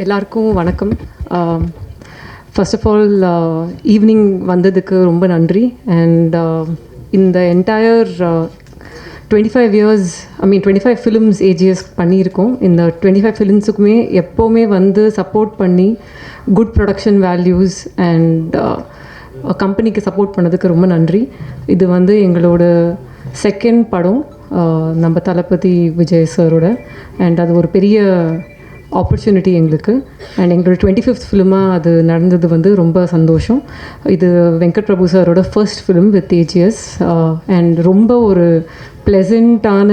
எல்லாருக்கும் வணக்கம். First of all evening வந்ததுக்கு ரொம்ப நன்றி. அண்ட் இந்த என்டையர் 25 இயர்ஸ் 25 ஃபிலிம்ஸ் ஏஜிஎஸ் பண்ணியிருக்கோம். இந்த 25 ஃபிலிம்ஸுக்குமே எப்போவுமே வந்து சப்போர்ட் பண்ணி குட் ப்ரொடக்ஷன் வேல்யூஸ் அண்ட் கம்பெனிக்கு சப்போர்ட் பண்ணதுக்கு ரொம்ப நன்றி. இது வந்து எங்களோட செகண்ட் படம் நம்ம தளபதி விஜய் சாரோட. அண்ட் அது ஒரு பெரிய ஆப்பர்ச்சுனிட்டி எங்களுக்கு. அண்ட் எங்களோட 25th ஃபிலிமாக அது நடந்தது வந்து ரொம்ப சந்தோஷம். இது வெங்கட் பிரபு சாரோட first film with AGS. And ரொம்ப ஒரு ப்ளசண்ட்டான,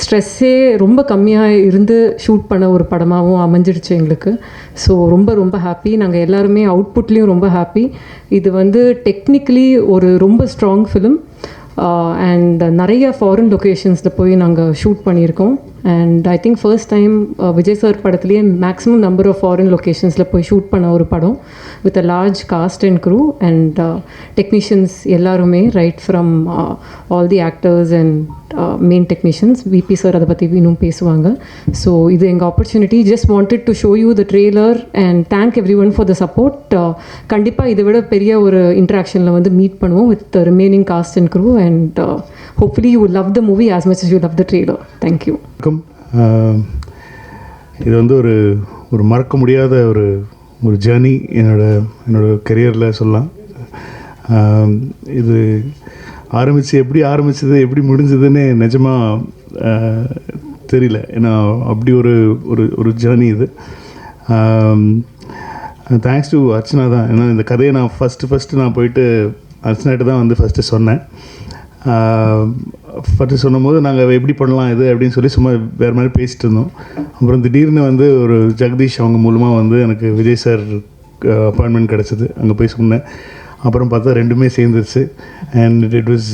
ஸ்ட்ரெஸ்ஸே ரொம்ப கம்மியாக இருந்து ஷூட் பண்ண ஒரு படமாகவும் அமைஞ்சிடுச்சு எங்களுக்கு. ஸோ ரொம்ப ரொம்ப ஹாப்பி. நாங்கள் எல்லாருமே அவுட்புட்லேயும் ரொம்ப ஹாப்பி. இது வந்து டெக்னிக்கலி ஒரு ரொம்ப ஸ்ட்ராங் ஃபிலிம். அண்ட் நிறைய ஃபாரின் லொக்கேஷன்ஸில் போய் நாங்கள் ஷூட் பண்ணியிருக்கோம். And I think first time Vijay sir படத்துலேயே மேக்ஸிமம் நம்பர் ஆஃப் ஃபாரின் லொக்கேஷன்ஸில் போய் ஷூட் பண்ண ஒரு படம் with a large cast and crew and technicians எல்லாருமே, right from all the actors and main technicians. VP sir அதை பற்றி இன்னும் பேசுவாங்க. ஸோ இது எங்கள் opportunity. Just wanted to show you the trailer and thank every one for the support. கண்டிப்பாக இதை விட பெரிய ஒரு இன்ட்ராக்ஷனில் வந்து மீட் பண்ணுவோம் with remaining cast and crew. And hopefully you love the movie as much as you love the trailer. Thank you. இது வந்து ஒரு மறக்க முடியாத ஒரு ஜேர்னி என்னோட கெரியரில் சொல்லலாம். இது எப்படி ஆரம்பிச்சது எப்படி முடிஞ்சதுன்னு நிஜமாக தெரியல. ஏன்னா அப்படி ஒரு ஜேர்னி இது. தேங்க்ஸ் டு அர்ச்சனா தான். ஏன்னா இந்த கதையை நான் ஃபஸ்ட்டு நான் போயிட்டு அர்ச்சனாட்ட தான் வந்து ஃபஸ்ட்டு சொன்னேன். ஃபஸ்ட்டு சொன்னும்போது நாங்கள் எப்படி பண்ணலாம் இது அப்படின்னு சொல்லி சும்மா வேறு மாதிரி பேசிகிட்டு இருந்தோம். அப்புறம் திடீர்னு வந்து ஒரு ஜெகதீஷ் அவங்க மூலமாக வந்து எனக்கு விஜய் சார் அப்பாயின்மெண்ட் கிடச்சிது. அங்கே போய் சொன்னேன். அப்புறம் பார்த்தா ரெண்டுமே சேர்ந்துருச்சு. அண்ட் இட் வாஸ்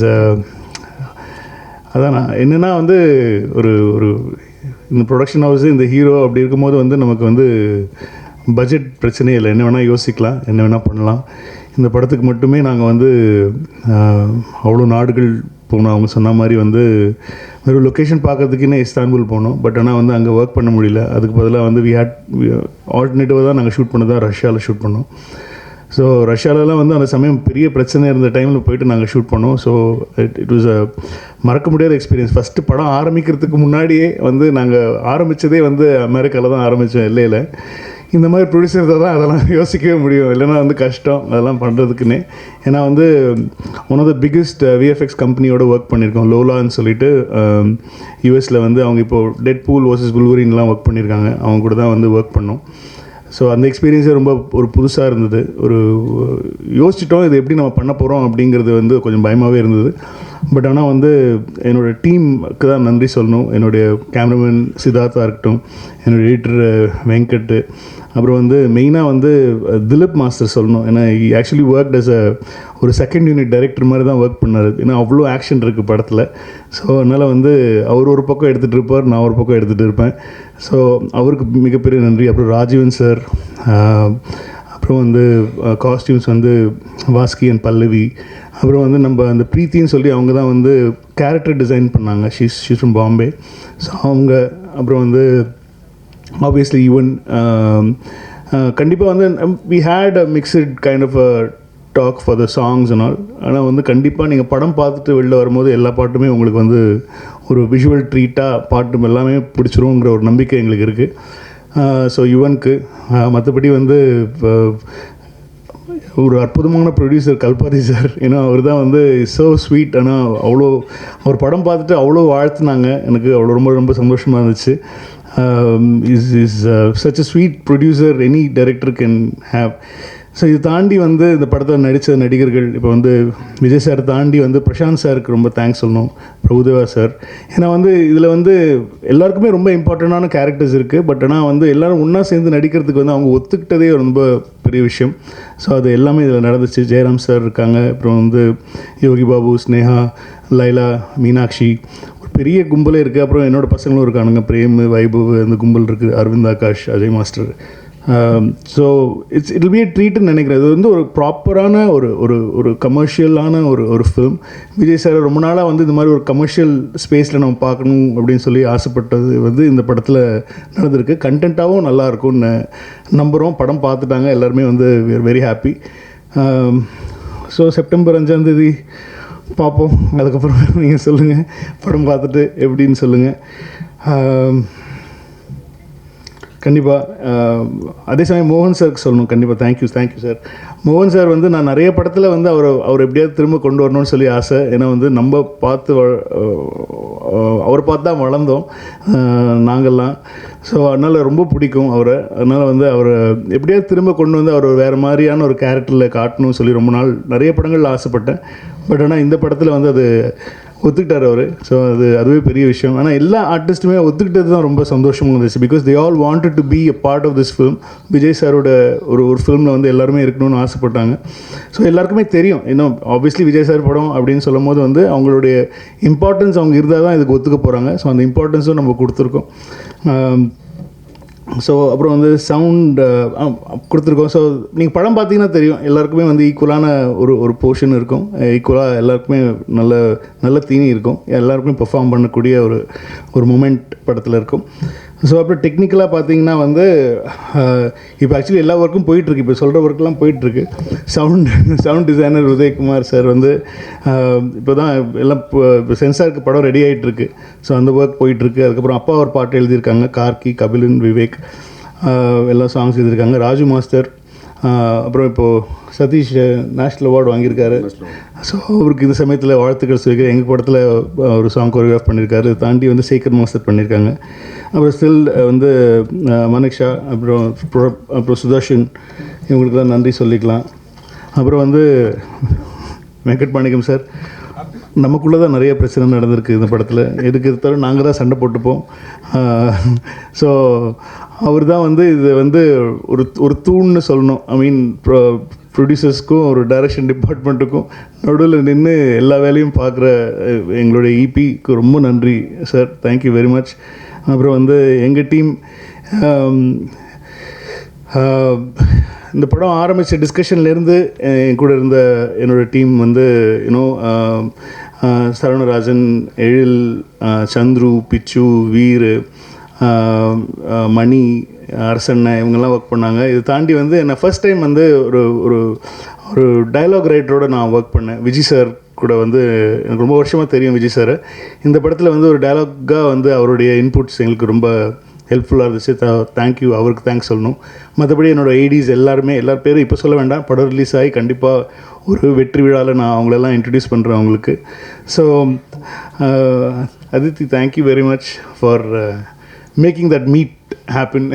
அதான் நான் என்னென்னா வந்து ஒரு இந்த ப்ரொடக்ஷன் ஹவுஸு இந்த ஹீரோ அப்படி இருக்கும்போது வந்து நமக்கு வந்து பட்ஜெட் பிரச்சனையே இல்லை. என்ன வேணால் யோசிக்கலாம், என்ன வேணால் பண்ணலாம். இந்த படத்துக்கு மட்டுமே நாங்கள் வந்து அவ்வளோ நாடுகள் போனோம். அவங்க சொன்ன மாதிரி வந்து ஒரு லொக்கேஷன் பார்க்கறதுக்குன்னே இஸ்தான்புல் போனோம். பட் ஆனால் வந்து அங்கே ஒர்க் பண்ண முடியல. அதுக்கு பதிலாக வந்து ஆல்டர்னேட்டிவாக தான் நாங்கள் ஷூட் பண்ணதான் ரஷ்யாவில் ஷூட் பண்ணோம். ஸோ ரஷ்யாவிலலாம் வந்து அந்த சமயம் பெரிய பிரச்சனை இருந்த டைமில் போயிட்டு நாங்கள் ஷூட் பண்ணோம். ஸோ இட் வாஸ் அ மறக்க முடியாத எக்ஸ்பீரியன்ஸ். ஃபஸ்ட்டு படம் ஆரம்பிக்கிறதுக்கு முன்னாடியே வந்து நாங்கள் ஆரம்பித்ததே வந்து அமெரிக்காவில் தான் ஆரம்பித்தோம், எல்லையில். இந்த மாதிரி ப்ரொடியூசர் தான் அதெல்லாம் யோசிக்கவே முடியும், இல்லைன்னா வந்து கஷ்டம் அதெல்லாம் பண்ணுறதுக்குன்னே. ஏன்னா வந்து one of the biggest VFX கம்பெனியோட ஒர்க் பண்ணியிருக்கோம், லோலான்னு சொல்லிட்டு. யூஎஸில் வந்து அவங்க இப்போது டெட் பூல் வர்சஸ் புல்வரின்லாம் ஒர்க் பண்ணியிருக்காங்க. அவங்க கூட தான் வந்து ஒர்க் பண்ணோம். ஸோ அந்த எக்ஸ்பீரியன்ஸே ரொம்ப ஒரு புதுசாக இருந்தது. யோசிச்சிட்டோம் இது எப்படி நம்ம பண்ண போகிறோம் அப்படிங்கிறது வந்து கொஞ்சம் பயமாகவே இருந்தது. பட் ஆனால் வந்து என்னோடய டீமுக்கு தான் நன்றி சொல்லணும். என்னுடைய கேமராமேன் சித்தார்த்தா இருக்கட்டும், என்னோடய எடிட்டர் வெங்கட், அப்புறம் வந்து மெயினாக வந்து திலீப் மாஸ்டர் சொல்லணும். ஏன்னா ஆக்சுவலி ஒர்க் அஸ் ஒரு செகண்ட் யூனிட் டைரக்டர் மாதிரி தான் ஒர்க் பண்ணார். ஏன்னா அவ்வளோ ஆக்ஷன் இருக்குது படத்தில். ஸோ அதனால் வந்து அவர் ஒரு பக்கம் எடுத்துகிட்டு இருப்பார், நான் ஒரு பக்கம் எடுத்துகிட்டு இருப்பேன். ஸோ அவருக்கு மிகப்பெரிய நன்றி. அப்புறம் ராஜீவன் சார், அப்புறம் வந்து காஸ்டியூம்ஸ் வந்து வாஸ்கி அண்ட் பல்லவி, அப்புறம் வந்து நம்ம அந்த ப்ரீத்தின்னு சொல்லி அவங்க தான் வந்து கேரக்டர் டிசைன் பண்ணாங்க. She's from Bombay. ஸோ அவங்க, அப்புறம் வந்து ஆப்வியஸ்லி ஈவன் கண்டிப்பாக வந்து we had a mixed kind of a talk for the songs and all. ஆனால் வந்து கண்டிப்பாக நீங்கள் படம் பார்த்துட்டு வெளில வரும்போது எல்லா பாட்டுமே உங்களுக்கு வந்து ஒரு விஷுவல் ட்ரீட்டாக பாட்டு எல்லாமே பிடிச்சிருங்கிற ஒரு நம்பிக்கை எங்களுக்கு இருக்குது. ஸோ யுவனுக்கு மற்றபடி வந்து ஒரு அற்புதமான ப்ரொடியூசர் கல்பாதி சார். ஏன்னா அவர் தான் வந்து ஸோ ஸ்வீட். ஆனால் அவ்வளோ அவர் படம் பார்த்துட்டு அவ்வளோ வாழ்த்துனாங்க. எனக்கு அவ்வளோ ரொம்ப ரொம்ப சந்தோஷமாக இருந்துச்சு. Is such a sweet producer any director can have. So இது தாண்டி வந்து இந்த படத்தில் நடித்த நடிகர்கள், இப்போ வந்து விஜய் சார் தாண்டி வந்து பிரசாந்த் சாருக்கு ரொம்ப தேங்க்ஸ் சொல்லணும், பிரபுதேவா சார். ஏன்னா வந்து இதில் வந்து எல்லாருக்குமே ரொம்ப இம்பார்ட்டண்டான கேரக்டர்ஸ் இருக்குது. பட் ஆனால் வந்து எல்லோரும் ஒன்றா சேர்ந்து நடிக்கிறதுக்கு வந்து அவங்க ஒத்துக்கிட்டதே ரொம்ப பெரிய விஷயம். ஸோ அது எல்லாமே இதில் நடந்துச்சு. ஜெயராம் சார் இருக்காங்க, அப்புறம் வந்து யோகி பாபு, ஸ்னேகா, லைலா, மீனாட்சி, ஒரு பெரிய கும்பலே இருக்குது. அப்புறம் என்னோடய பசங்களும் இருக்கானுங்க, பிரேம், வைபவ், அந்த கும்பல் இருக்குது, Aravind, Akash, Ajay master, so it's be a ட்ரீட்னு நினைக்கிறேன். இது வந்து ஒரு ப்ராப்பரான ஒரு ஒரு ஒரு கமர்ஷியலான ஒரு ஃபிலிம். விஜய் சார் ரொம்ப நாளாக வந்து இந்த மாதிரி ஒரு கமர்ஷியல் ஸ்பேஸில் நம்ம பார்க்கணும் அப்படின்னு சொல்லி ஆசைப்பட்டது வந்து இந்த படத்தில் நடந்திருக்கு. கண்டென்ட்டாகவும் நல்லா இருக்கும்னு நம்புகிறோம். படம் பார்த்துட்டாங்க எல்லாருமே வந்து we are very happy. So September 5 பார்ப்போம். அதுக்கப்புறம் நீங்கள் சொல்லுங்கள், படம் பார்த்துட்டு எப்படின்னு சொல்லுங்கள். கண்டிப்பாக அதே சமயம் மோகன் சாருக்கு சொல்லணும். கண்டிப்பாக தேங்க்யூ சார். மோகன் சார் வந்து நான் நிறைய படத்தில் வந்து அவர் எப்படியாவது திரும்ப கொண்டு வரணும்னு சொல்லி ஆசை. ஏன்னா வந்து நம்ம அவரை பார்த்து தான் வளர்ந்தோம் நாங்கள்லாம். ஸோ அதனால் ரொம்ப பிடிக்கும் அவரை. அதனால் வந்து அவரை எப்படியாவது திரும்ப கொண்டு வந்து அவர் வேறு மாதிரியான ஒரு கேரக்டரில் காட்டணும்னு சொல்லி ரொம்ப நாள் நிறைய படங்களில் ஆசைப்பட்டேன். பட் ஆனால் இந்த படத்தில் வந்து அது ஒத்துக்கிட்டார் அவர். ஸோ அதுவே பெரிய விஷயம். ஆனால் எல்லா ஆர்டிஸ்ட்டுமே ஒத்துக்கிட்டது தான் ரொம்ப சந்தோஷமாக இருந்துச்சு. Because they all wanted to be a part of this film. Vijay சாரோட ஒரு ஃபிலிமில் வந்து எல்லாருமே இருக்கணும்னு ஆசைப்பட்டாங்க. ஸோ எல்லாருக்குமே தெரியும், இன்னும் ஆப்வியஸ்லி விஜய் சார் படம் அப்படின்னு சொல்லும் போது வந்து அவங்களுடைய இம்பார்ட்டன்ஸ் அவங்க இருந்தால் தான் இதுக்கு ஒத்துக்க போகிறாங்க. ஸோ அந்த இம்பார்ட்டன்ஸும் நம்ம கொடுத்துருக்கோம். ஸோ அப்புறம் வந்து சவுண்ட் கொடுத்துருக்கோம். ஸோ நீங்கள் படம் பார்த்தீங்கன்னா தெரியும், எல்லாருக்குமே வந்து ஈக்குவலான ஒரு போர்ஷன் இருக்கும். ஈக்குவலாக எல்லாருக்குமே நல்ல தீனி இருக்கும். எல்லாருக்குமே பெர்ஃபார்ம் பண்ணக்கூடிய ஒரு மூமெண்ட் படத்தில் இருக்கும். ஸோ அப்புறம் டெக்னிக்கலாக பார்த்தீங்கன்னா வந்து இப்போ ஆக்சுவலி எல்லா ஒர்க்கும் போயிட்டுருக்கு. இப்போ சொல்கிற ஒர்க்கெலாம் போயிட்டுருக்கு. சவுண்ட் டிசைனர் உதயகுமார் சார் வந்து இப்போ தான் எல்லாம் இப்போ சென்சாருக்கு படம் ரெடி ஆகிட்டுருக்கு. ஸோ அந்த ஒர்க் போயிட்டுருக்கு. அதுக்கப்புறம் அப்பா ஒரு பாட்டு எழுதியிருக்காங்க, கார்கி, கபிலன், விவேக் எல்லாம் சாங்ஸ் எழுதியிருக்காங்க. ராஜு மாஸ்டர், அப்புறம் இப்போது சதீஷ் நேஷ்னல் அவார்டு வாங்கியிருக்காரு. ஸோ அவருக்கு இந்த சமயத்தில் வாழ்த்துக்கள் சொல்லியிருக்காரு. எங்கள் படத்தில் ஒரு சாங் கோரியோகிராஃப் பண்ணியிருக்காரு. தாண்டி வந்து சேகர் மாஸ்டர் பண்ணியிருக்காங்க. அப்புறம் ஸ்டில் வந்து மனிஷா, அப்புறம் சுதர்ஷன், இவங்களுக்குலாம் நன்றி சொல்லிக்கலாம். அப்புறம் வந்து வெங்கட் மாணிக்கம் சார், நமக்குள்ளே தான் நிறைய பிரச்சனை நடந்திருக்கு இந்த படத்தில். எதுக்கு தவிர நாங்கள் தான் சண்டை போட்டுப்போம். ஸோ அவர் தான் வந்து இது வந்து ஒரு தூண்னு சொல்லணும். ஐ மீன் ப்ரொடியூசர்ஸ்க்கும் ஒரு டைரக்ஷன் டிபார்ட்மெண்ட்டுக்கும் நடுவில் நின்று எல்லா வேலையும் பார்க்குற எங்களுடைய இபிக்கு ரொம்ப நன்றி சார். Thank you very much. அப்புறம் வந்து எங்கள் டீம், இந்த படம் ஆரம்பித்த டிஸ்கஷன்லேருந்து என் கூட இருந்த என்னோடய டீம் வந்து சரவணராஜன், எழில், சந்துரு, பிச்சு, வீர், மணி, அரசண்ண, இவங்கெல்லாம் ஒர்க் பண்ணாங்க. இது தாண்டி வந்து நான் ஃபர்ஸ்ட் டைம் வந்து ஒரு டயலாக் ரைட்டரோட நான் ஒர்க் பண்ணேன். விஜய் சார் கூட வந்து எனக்கு ரொம்ப வருஷமாக தெரியும் விஜய் சார். இந்த படத்தில் வந்து ஒரு டயலாக்காக வந்து அவருடைய இன்புட்ஸ் எங்களுக்கு ரொம்ப ஹெல்ப்ஃபுல்லாக இருந்துச்சு. தேங்க்யூ, அவருக்கு தேங்க்ஸ் சொல்லணும். மற்றபடி என்னோடய ஐடிஸ் எல்லார் பேரும் இப்போ சொல்ல வேண்டாம். படம் ரிலீஸ் ஆகி கண்டிப்பாக ஒரு வெற்றி விழாவில் நான் அவங்களெல்லாம் இன்ட்ரடியூஸ் பண்ணுறேன் அவங்களுக்கு. So Aditi, thank you very much for making that meet happen.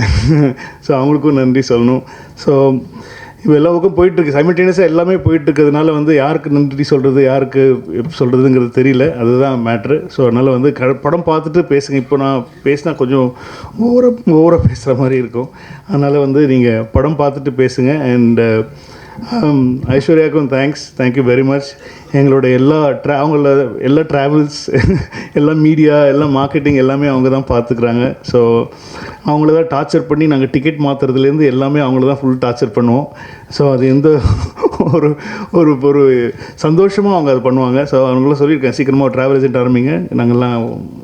So அவங்களுக்கும் நன்றி சொல்லணும். ஸோ இப்போ எல்லா பக்கம் போயிட்டுருக்கு, சைமல்டேனியஸாக எல்லாமே போயிட்டுருக்கிறதுனால வந்து யாருக்கு நன்றி சொல்கிறது, யாருக்கு சொல்கிறதுங்கிறது தெரியல. அதுதான் மேட்ரு. ஸோ அதனால் வந்து படம் பார்த்துட்டு பேசுங்க. இப்போ நான் பேசினா கொஞ்சம் ஓவராக பேசுகிற மாதிரி இருக்கும். அதனால் வந்து நீங்கள் படம் பார்த்துட்டு பேசுங்க. அண்ட் ஐஸ்வர்யாவுக்கும் தேங்க்யூ வெரி மச். எங்களோட அவங்கள எல்லா ட்ராவல்ஸ், எல்லா மீடியா, எல்லாம் மார்க்கெட்டிங் எல்லாமே அவங்க தான் பார்த்துக்குறாங்க. ஸோ அவங்கள தான் டார்ச்சர் பண்ணி நாங்கள் டிக்கெட் மாற்றுறதுலேருந்து எல்லாமே அவங்கள தான் ஃபுல் டார்ச்சர் பண்ணுவோம். ஸோ அது எந்த ஒரு சந்தோஷமாக அவங்க அதை பண்ணுவாங்க. ஸோ அவங்களாம் சொல்லியிருக்கேன், சீக்கிரமாக ட்ராவல் ஏஜென்ட் ஆரம்பிங்க, நாங்கள்லாம்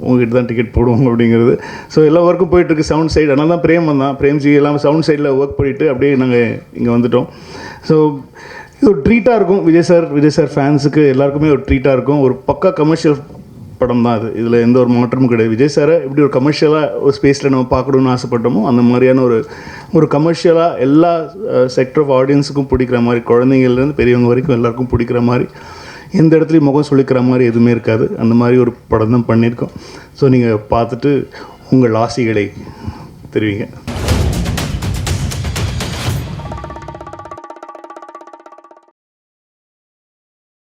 உங்ககிட்ட தான் டிக்கெட் போடுவோம் அப்படிங்கிறது. ஸோ எல்லா ஒர்க்கும் போயிட்டுருக்கு சவுண்ட் சைடு. அதனால தான் பிரேம்ஜி எல்லாம் சவுண்ட் சைடில் ஒர்க் பண்ணிவிட்டு அப்படியே நாங்கள் இங்கே வந்துட்டோம். ஸோ இது ஒரு ட்ரீட்டாக இருக்கும். விஜய் சார் ஃபேன்ஸுக்கு எல்லாருக்குமே ஒரு ட்ரீட்டாக இருக்கும். ஒரு பக்கா கமர்ஷியல் படம் தான் அது. இதில் எந்த ஒரு மாற்றமும் கிடையாது. விஜய் சாரை எப்படி ஒரு கமர்ஷியலாக ஒரு ஸ்பேஸில் நம்ம பார்க்கணுன்னு ஆசைப்பட்டோமோ அந்த மாதிரியான ஒரு கமர்ஷியலாக எல்லா செக்டர் ஆஃப் ஆடியன்ஸுக்கும் பிடிக்கிற மாதிரி, குழந்தைங்கள்லேருந்து பெரியவங்க வரைக்கும் எல்லாருக்கும் பிடிக்கிற மாதிரி, எந்த இடத்துலையும் முகம் சொல்லிக்கிற மாதிரி எதுவுமே இருக்காது. அந்த மாதிரி ஒரு படம் தான் பண்ணியிருக்கோம். ஸோ நீங்கள் பார்த்துட்டு உங்கள் ஆசைகளை தெரிவிங்க.